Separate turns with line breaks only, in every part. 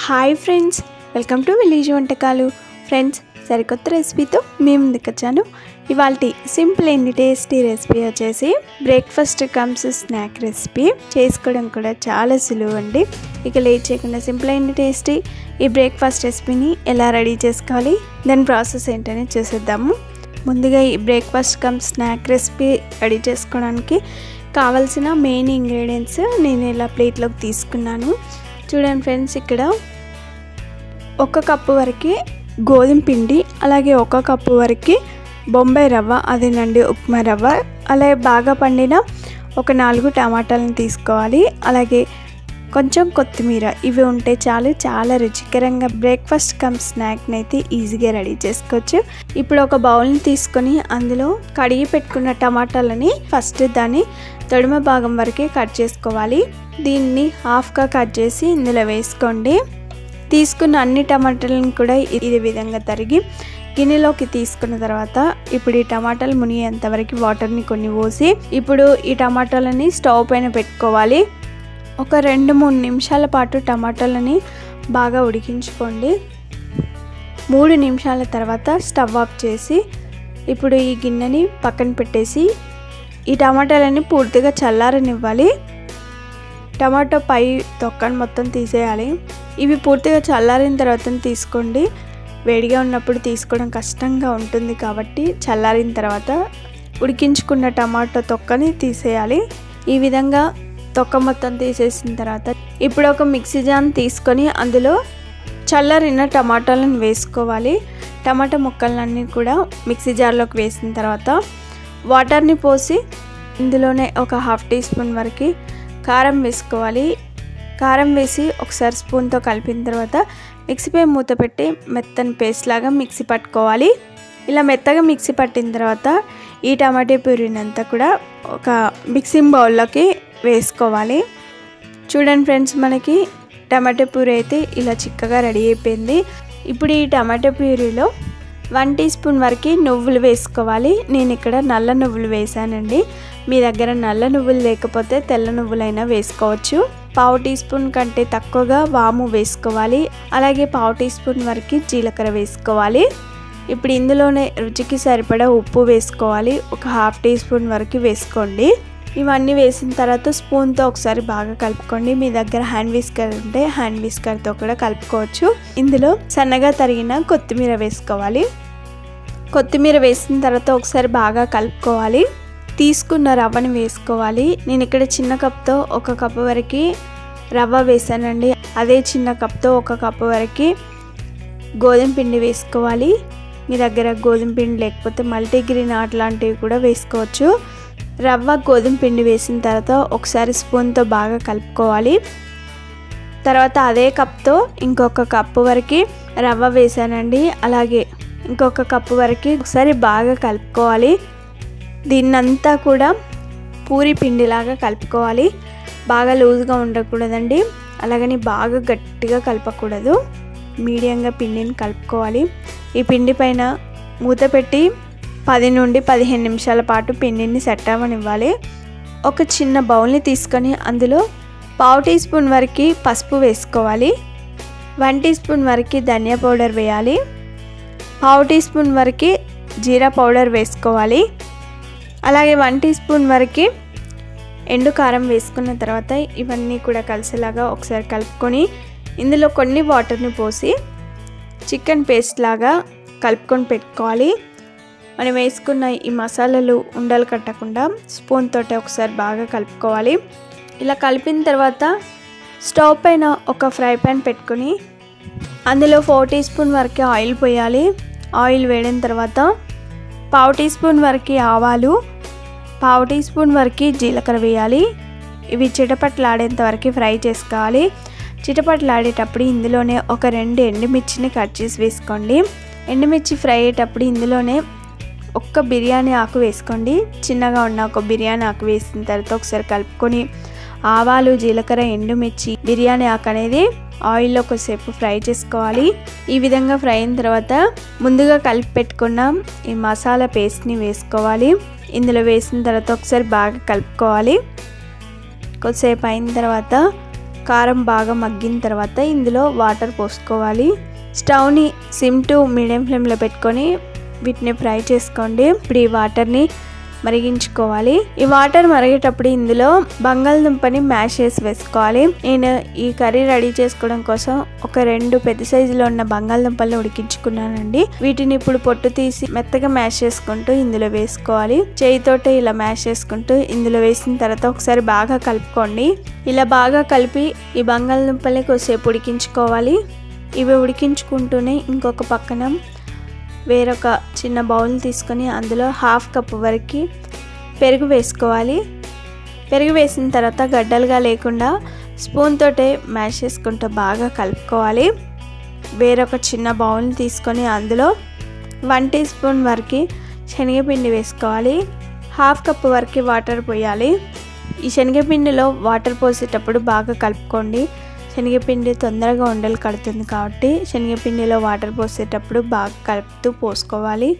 Hi friends, welcome to village వంటకాలు. Friends, సరికొత్త రెసిపీతో మేము ముందుకు వచ్చాను. ఇవాల్టి సింపుల్ అండ్ టేస్టీ రెసిపీ వచ్చేసి బ్రేక్ఫాస్ట్ కమ్స్ స్నాక్ రెసిపీ. చేసుకోవడం కూడా చాలా సులువు అండి. ఇక లేట్ చేయకుండా సింపుల్ అండ్ టేస్టీ ఈ బ్రేక్ఫాస్ట్ రెసిపీని ఎలా రెడీ చేసుకోవాలి, దాని ప్రాసెస్ ఏంటనే చూసేద్దాము. ముందుగా ఈ breakfast comes snack recipe ready చేసుకోవడానికి కావాల్సిన మెయిన్ ఇంగ్రీడియంట్స్ నేను ఇలా ప్లేట్లోకి తీసుకున్నాను. చూడండి ఫ్రెండ్స్, ఇక్కడ 1 కప్పు వరకు గోధుమ పిండి, అలాగే 1 కప్పు వరకు బొంబాయి రవ్వ, అదేనండి ఉప్మా రవ్వ, అలాగే బాగా పండిన ఒక 4 టమాటాలను తీసుకోవాలి. అలాగే కొంచెం కొత్తిమీర, ఇవి ఉంటే చాలు, చాలా రుచికరంగా బ్రేక్ఫాస్ట్ కమ్ స్నాక్ని అయితే ఈజీగా రెడీ చేసుకోవచ్చు. ఇప్పుడు ఒక బౌల్ని తీసుకొని అందులో కడిగి పెట్టుకున్న టమాటాలని ఫస్ట్ దాన్ని తొడిమ భాగం వరకే కట్ చేసుకోవాలి. దీన్ని హాఫ్గా కట్ చేసి ఇందులో వేసుకోండి. తీసుకున్న అన్ని టమాటాలను కూడా ఇదే విధంగా తరిగి గిన్నెలోకి తీసుకున్న తర్వాత ఇప్పుడు ఈ టమాటాలు మునిగేంత వరకు వాటర్ని కొన్ని పోసి ఇప్పుడు ఈ టమాటాలని స్టవ్ పైన పెట్టుకోవాలి. ఒక 2-3 నిమిషాల పాటు టమాటాలని బాగా ఉడికించుకోండి. 3 నిమిషాల తర్వాత స్టవ్ ఆఫ్ చేసి ఇప్పుడు ఈ గిన్నెని పక్కన పెట్టేసి ఈ టమాటాలని పూర్తిగా చల్లారనివ్వాలి. టమాటో పై తొక్కను మొత్తం తీసేయాలి. ఇవి పూర్తిగా చల్లారిన తర్వాత తీసుకోండి. వేడిగా ఉన్నప్పుడు తీసుకోవడం కష్టంగా ఉంటుంది కాబట్టి చల్లారిన తర్వాత ఉడికించుకున్న టమాటో తొక్కని తీసేయాలి. ఈ విధంగా తొక్క మొత్తం తీసేసిన తర్వాత ఇప్పుడు ఒక మిక్సీ జార్ తీసుకొని అందులో చల్లారిన టమాటాలను వేసుకోవాలి. టమాటా ముక్కలన్నీ కూడా మిక్సీ జార్లోకి వేసిన తర్వాత వాటర్ని పోసి ఇందులోనే ఒక 1/2 టీ స్పూన్ వరకు కారం వేసుకోవాలి. కారం వేసి ఒకసారి స్పూన్తో కలిపిన తర్వాత మిక్సీపై మూత పెట్టి మెత్తని పేస్ట్ లాగా మిక్సీ పట్టుకోవాలి. ఇలా మెత్తగా మిక్సీ పట్టిన తర్వాత ఈ టమాటా ప్యూరీని అంతా కూడా ఒక మిక్సింగ్ బౌల్లోకి వేసుకోవాలి. చూడండి ఫ్రెండ్స్, మనకి టమాటా ప్యూరీ అయితే ఇలా చిక్కగా రెడీ అయిపోయింది. ఇప్పుడు ఈ టమాటా ప్యూరీలో 1 టీ స్పూన్ వరకు నువ్వులు వేసుకోవాలి. నేను ఇక్కడ నల్ల నువ్వులు వేసానండి. మీ దగ్గర నల్ల నువ్వులు లేకపోతే తెల్ల నువ్వులైనా వేసుకోవచ్చు. 1/2 టీ స్పూన్ కంటే తక్కువగా వాము వేసుకోవాలి. అలాగే 1/2 టీ స్పూన్ వరకు జీలకర్ర వేసుకోవాలి. ఇప్పుడు ఇందులోనే రుచికి సరిపడా ఉప్పు వేసుకోవాలి. ఒక 1/2 టీ స్పూన్ వరకు వేసుకోండి. ఇవన్నీ వేసిన తర్వాత స్పూన్తో ఒకసారి బాగా కలుపుకోండి. మీ దగ్గర హ్యాండ్ విస్కర్ ఉంటే హ్యాండ్ విస్కర్తో కూడా కలుపుకోవచ్చు. ఇందులో సన్నగా తరిగిన కొత్తిమీర వేసుకోవాలి. కొత్తిమీర వేసిన తర్వాత ఒకసారి బాగా కలుపుకోవాలి. తీసుకున్న రవ్వని వేసుకోవాలి. నేను ఇక్కడ చిన్న కప్తో 1 కప్పు వరకు రవ్వ వేసానండి. అదే చిన్న కప్తో 1 కప్పు వరకు గోధుమ పిండి వేసుకోవాలి. మీ దగ్గర గోధుమ పిండి లేకపోతే మల్టీగ్రెయిన్ అట్లాంటివి కూడా వేసుకోవచ్చు. రవ్వ గోధుమ పిండి వేసిన తర్వాత ఒకసారి స్పూన్తో బాగా కలుపుకోవాలి. తర్వాత అదే కప్తో ఇంకొక కప్పు వరకు రవ్వ వేసానండి. అలాగే ఇంకొక కప్పు వరకు ఒకసారి బాగా కలుపుకోవాలి. దీన్నంతా కూడా పూరి పిండిలాగా కలుపుకోవాలి. బాగా లూజ్గా ఉండకూడదండి, అలాగని బాగా గట్టిగా కలపకూడదు. మీడియంగా పిండిని కలుపుకోవాలి. ఈ పిండి పైన మూత పెట్టి 10 నుండి 15 నిమిషాల పాటు పిండిని సెట్ అవ్వనివ్వాలి. ఒక చిన్న బౌల్ని తీసుకొని అందులో 1/2 టీ స్పూన్ వరకు పసుపు వేసుకోవాలి. 1 టీ స్పూన్ వరకు ధనియా పౌడర్ వేయాలి. 1/2 టీ స్పూన్ వరకు జీరా పౌడర్ వేసుకోవాలి. అలాగే 1 టీ స్పూన్ వరకు ఎండు కారం వేసుకున్న తర్వాత ఇవన్నీ కూడా కలిసేలాగా ఒకసారి కలుపుకొని ఇందులో కొన్ని వాటర్ని పోసి చికెన్ పేస్ట్ లాగా కలుపుకొని పెట్టుకోవాలి. మనం వేసుకున్న ఈ మసాలాలు ఉండలు కట్టకుండా స్పూన్ తోటి ఒకసారి బాగా కలుపుకోవాలి. ఇలా కలిపిన తర్వాత స్టవ్ పైన ఒక ఫ్రై పాన్ పెట్టుకొని అందులో 4 టీ స్పూన్ వరకు ఆయిల్ పోయాలి. ఆయిల్ వేడిన తర్వాత 1/2 టీ స్పూన్ వరకు ఆవాలు, 1/2 టీ స్పూన్ వరకు జీలకర్ర వేయాలి. ఇవి చిటపట్లాడేంత వరకు ఫ్రై చేసుకోవాలి. చిటపట్లాడేటప్పుడు ఇందులోనే ఒక 2 ఎండుమిర్చిని కట్ చేసి వేసుకోండి. ఎండుమిర్చి ఫ్రై అయ్యేటప్పుడు ఇందులోనే ఒక్క బిర్యానీ ఆకు వేసుకోండి. చిన్నగా ఉన్న ఒక బిర్యానీ ఆకు వేసిన తర్వాత ఒకసారి కలుపుకొని ఆవాలు, జీలకర్ర, ఎండుమిర్చి, బిర్యానీ ఆకు అనేది ఆయిల్లో కొద్దిసేపు ఫ్రై చేసుకోవాలి. ఈ విధంగా ఫ్రై అయిన తర్వాత ముందుగా కలిపి పెట్టుకున్న ఈ మసాలా పేస్ట్ని వేసుకోవాలి. ఇందులో వేసిన తర్వాత ఒకసారి బాగా కలుపుకోవాలి. కొద్దిసేపు అయిన తర్వాత కారం బాగా మగ్గిన తర్వాత ఇందులో వాటర్ పోసుకోవాలి. స్టవ్ని సిమ్ టు మీడియం ఫ్లేమ్లో పెట్టుకొని వీటిని ఫ్రై చేసుకోండి. ఇప్పుడు ఈ వాటర్ని మరిగించుకోవాలి. ఈ వాటర్ మరిగేటప్పుడు ఇందులో బంగాళదుంపని మ్యాష్ చేసి వేసుకోవాలి. నేను ఈ కర్రీ రెడీ చేసుకోవడం కోసం ఒక 2 పెద్ద సైజులో ఉన్న బంగాళదుంపల్ని ఉడికించుకున్నానండి. వీటిని ఇప్పుడు పొట్టు తీసి మెత్తగా మ్యాష్ చేసుకుంటూ ఇందులో వేసుకోవాలి. చేయితోటే ఇలా మ్యాష్ చేసుకుంటూ ఇందులో వేసిన తర్వాత ఒకసారి బాగా కలుపుకోండి. ఇలా బాగా కలిపి ఈ బంగాళదుంపల్ని కొద్దిసేపు ఉడికించుకోవాలి. ఇవి ఉడికించుకుంటూనే ఇంకొక పక్కన వేరొక చిన్న బౌల్ తీసుకొని అందులో 1/2 కప్పు వరకు పెరుగు వేసుకోవాలి. పెరుగు వేసిన తర్వాత గడ్డలుగా లేకుండా స్పూన్ తోటే మ్యాష్ చేసుకుంటూ బాగా కలుపుకోవాలి. వేరొక చిన్న బౌల్ తీసుకొని అందులో 1 టీ స్పూన్ వరకు శనగపిండి వేసుకోవాలి. 1/2 కప్పు వరకు వాటర్ పోయాలి. ఈ శనగపిండిలో వాటర్ పోసేటప్పుడు బాగా కలుపుకోండి. శనగపిండి తొందరగా ఉండలు కడుతుంది కాబట్టి శనగపిండిలో వాటర్ పోసేటప్పుడు బాగా కలుపుతూ పోసుకోవాలి.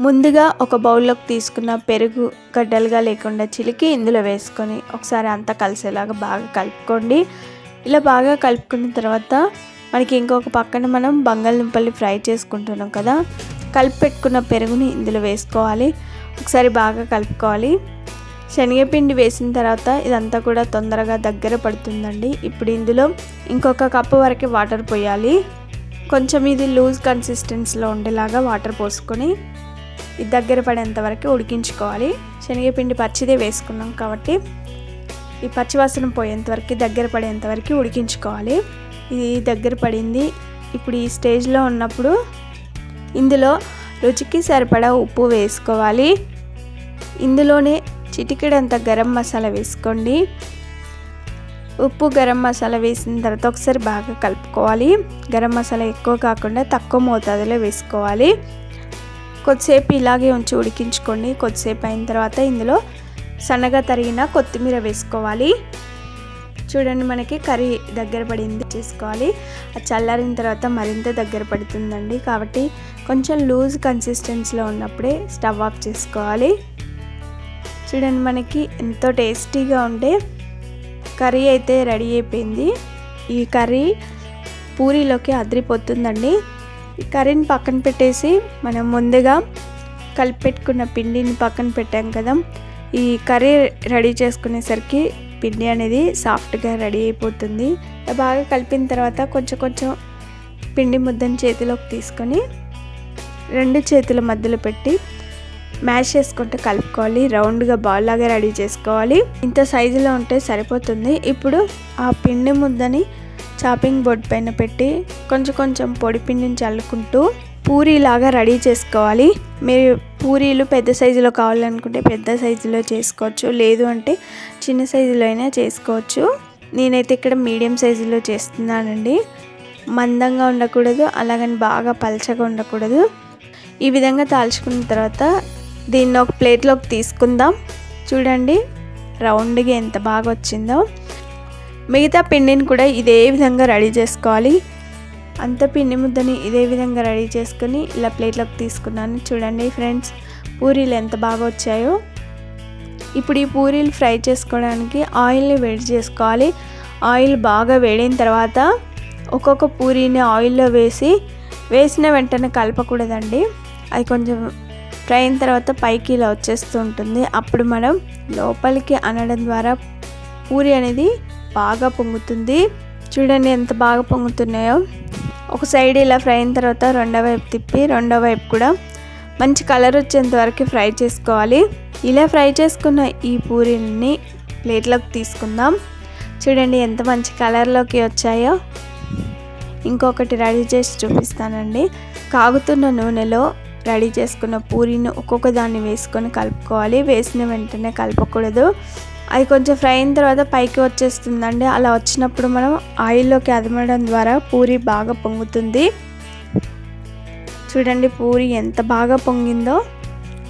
ముందుగా ఒక బౌల్లోకి తీసుకున్న పెరుగు గడ్డలుగా లేకుండా చిలికి ఇందులో వేసుకొని ఒకసారి అంతా కలిసేలాగా బాగా కలుపుకోండి. ఇలా బాగా కలుపుకున్న తర్వాత మనకి ఇంకొక పక్కన మనం బంగాళదుంపల్ని ఫ్రై చేసుకుంటున్నాం కదా, కలిపి పెట్టుకున్న పెరుగుని ఇందులో వేసుకోవాలి. ఒకసారి బాగా కలుపుకోవాలి. శనగపిండి వేసిన తర్వాత ఇదంతా కూడా తొందరగా దగ్గర పడుతుందండి. ఇప్పుడు ఇందులో ఇంకొక కప్పు వరకు వాటర్ పోయాలి. కొంచెం ఇది లూజ్ కన్సిస్టెన్సీలో ఉండేలాగా వాటర్ పోసుకొని ఇది దగ్గర పడేంత వరకు ఉడికించుకోవాలి. శనగపిండి పచ్చిదే వేసుకున్నాం కాబట్టి ఈ పచ్చివాసన పోయేంత వరకు దగ్గర పడేంత వరకు ఉడికించుకోవాలి. ఇది దగ్గర పడింది. ఇప్పుడు ఈ స్టేజ్లో ఉన్నప్పుడు ఇందులో రుచికి సరిపడా ఉప్పు వేసుకోవాలి. ఇందులోనే చిటికెడంత గరం మసాలా వేసుకోండి. ఉప్పు గరం మసాలా వేసిన తర్వాత ఒకసారి బాగా కలుపుకోవాలి. గరం మసాలా ఎక్కువ కాకుండా తక్కువ మోతాదులో వేసుకోవాలి. కొద్దిసేపు ఇలాగే ఉంచి ఉడికించుకోండి. కొద్దిసేపు అయిన తర్వాత ఇందులో సన్నగా తరిగిన కొత్తిమీర వేసుకోవాలి. చూడండి మనకి కర్రీ దగ్గర పడింది చేసుకోవాలి. అది చల్లారిన తర్వాత మరింత దగ్గర పడుతుందండి. కాబట్టి కొంచెం లూజ్ కన్సిస్టెన్సీలో ఉన్నప్పుడే స్టవ్ ఆఫ్ చేసుకోవాలి. చూడండి మనకి ఎంతో టేస్టీగా ఉండే కర్రీ అయితే రెడీ అయిపోయింది. ఈ కర్రీ పూరీలోకి అదిరిపోతుందండి. ఈ కర్రీని పక్కన పెట్టేసి మనం ముందుగా కలిపి పెట్టుకున్న పిండిని పక్కన పెట్టాం కదా, ఈ కర్రీ రెడీ చేసుకునేసరికి పిండి అనేది సాఫ్ట్గా రెడీ అయిపోతుంది. బాగా కలిపిన తర్వాత కొంచెం కొంచెం పిండి ముద్దని చేతిలోకి తీసుకొని 2 చేతుల మధ్యలో పెట్టి మ్యాష్ చేసుకుంటూ కలుపుకోవాలి. రౌండ్గా బాల్ లాగా రెడీ చేసుకోవాలి. ఇంత సైజులో ఉంటే సరిపోతుంది. ఇప్పుడు ఆ పిండి ముద్దని చాపింగ్ బోర్డ్ పైన పెట్టి కొంచెం కొంచెం పొడి పిండిని చల్లుకుంటూ పూరీలాగా రెడీ చేసుకోవాలి. మీరు పూరీలు పెద్ద సైజులో కావాలనుకుంటే పెద్ద సైజులో చేసుకోవచ్చు, లేదు అంటే చిన్న సైజులో అయినా చేసుకోవచ్చు. నేనైతే ఇక్కడ మీడియం సైజులో చేస్తున్నానండి. మందంగా ఉండకూడదు, అలాగని బాగా పల్చగా ఉండకూడదు. ఈ విధంగా తాల్చుకున్న తర్వాత దీన్ని ఒక ప్లేట్లోకి తీసుకుందాం. చూడండి రౌండ్గా ఎంత బాగా వచ్చిందో. మిగతా పిండిని కూడా ఇదే విధంగా రెడీ చేసుకోవాలి. అంత పిండి ముద్దని ఇదే విధంగా రెడీ చేసుకొని ఇలా ప్లేట్లోకి తీసుకున్నాను. చూడండి ఫ్రెండ్స్ పూరీలు ఎంత బాగా వచ్చాయో. ఇప్పుడు ఈ పూరీలు ఫ్రై చేసుకోవడానికి ఆయిల్ని వేడి చేసుకోవాలి. ఆయిల్ బాగా వేడిన తర్వాత ఒక్కొక్క పూరీని ఆయిల్లో వేసిన వెంటనే కలపకూడదండి. అది కొంచెం ఫ్రై అయిన తర్వాత పైకి ఇలా వచ్చేస్తూ ఉంటుంది. అప్పుడు మనం లోపలికి అనడం ద్వారా పూరి అనేది బాగా పొంగుతుంది. చూడండి ఎంత బాగా పొంగుతున్నాయో. ఒక సైడ్ ఇలా ఫ్రై అయిన తర్వాత రెండో వైపు తిప్పి రెండో వైపు కూడా మంచి కలర్ వచ్చేంత వరకు ఫ్రై చేసుకోవాలి. ఇలా ఫ్రై చేసుకున్న ఈ పూరీని ప్లేట్లోకి తీసుకుందాం. చూడండి ఎంత మంచి కలర్లోకి వచ్చాయో. ఇంకొకటి రెడీ చేసి చూపిస్తానండి. కాగుతున్న నూనెలో రెడీ చేసుకున్న పూరీని ఒక్కొక్క దాన్ని వేసుకొని కలుపుకోవాలి. వేసిన వెంటనే కలపకూడదు. అది కొంచెం ఫ్రై అయిన తర్వాత పైకి వచ్చేస్తుందండి. అలా వచ్చినప్పుడు మనం ఆయిల్లోకి అదమడం ద్వారా పూరీ బాగా పొంగుతుంది. చూడండి పూరీ ఎంత బాగా పొంగిందో.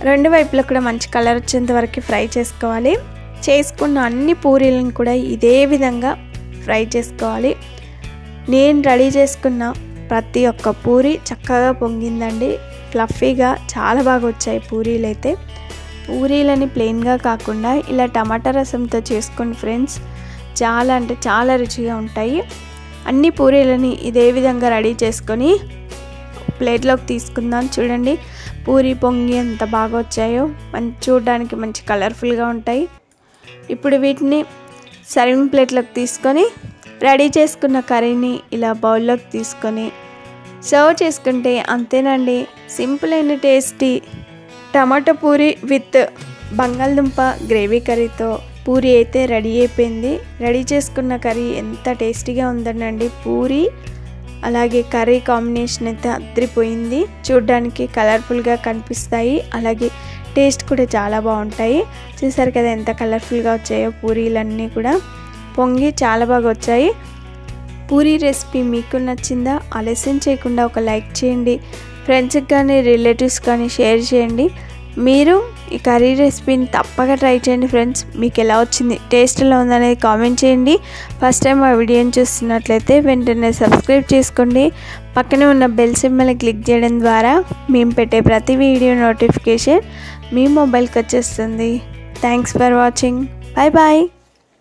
రెండు వైపులా కూడా మంచి కలర్ వచ్చేంత వరకు ఫ్రై చేసుకోవాలి. చేసుకున్న అన్ని పూరీలను కూడా ఇదే విధంగా ఫ్రై చేసుకోవాలి. నేను రెడీ చేసుకున్న ప్రతి ఒక్క పూరి చక్కగా పొంగిందండి. ఫ్లఫీగా చాలా బాగా వచ్చాయి పూరీలు అయితే. పూరీలని ప్లెయిన్గా కాకుండా ఇలా టమాటా రసంతో చేసుకోండి ఫ్రెండ్స్. చాలా అంటే చాలా రుచిగా ఉంటాయి. అన్ని పూరీలని ఇదే విధంగా రెడీ చేసుకొని ప్లేట్లోకి తీసుకుందాం. చూడండి పూరి పొంగి ఎంత బాగా వచ్చాయో, చూడడానికి మంచి కలర్ఫుల్గా ఉంటాయి. ఇప్పుడు వీటిని సర్వింగ్ ప్లేట్లోకి తీసుకొని రెడీ చేసుకున్న కర్రీని ఇలా బౌల్లోకి తీసుకొని సర్వ్ చేసుకుంటే అంతేనండి. సింపుల్ అయిన టేస్టీ టమాటో పూరి విత్ బంగాళదుంప గ్రేవీ కర్రీతో పూరి అయితే రెడీ అయిపోయింది. రెడీ చేసుకున్న కర్రీ ఎంత టేస్టీగా ఉందనండి. పూరి అలాగే కర్రీ కాంబినేషన్ అయితే అదిరిపోయింది. చూడ్డానికి కలర్ఫుల్గా కనిపిస్తాయి, అలాగే టేస్ట్ కూడా చాలా బాగుంటాయి. చూసారు కదా ఎంత కలర్ఫుల్గా వచ్చాయో పూరీలన్నీ కూడా పొంగి చాలా బాగా వచ్చాయి. పూరీ రెసిపీ మీకు నచ్చిందా? ఆలస్యం చేయకుండా ఒక లైక్ చేయండి. ఫ్రెండ్స్కి కానీ రిలేటివ్స్ కానీ షేర్ చేయండి. మీరు ఈ కర్రీ రెసిపీని తప్పక ట్రై చేయండి ఫ్రెండ్స్. మీకు ఎలా వచ్చింది, టేస్ట్ ఎలా ఉందనేది కామెంట్ చేయండి. ఫస్ట్ టైం ఆ వీడియోని చూస్తున్నట్లయితే వెంటనే సబ్స్క్రైబ్ చేసుకోండి. పక్కనే ఉన్న బెల్ సింబల్ని క్లిక్ చేయడం ద్వారా మేము పెట్టే ప్రతి వీడియో నోటిఫికేషన్ మీ మొబైల్కి వచ్చేస్తుంది. Thanks for watching. Bye bye.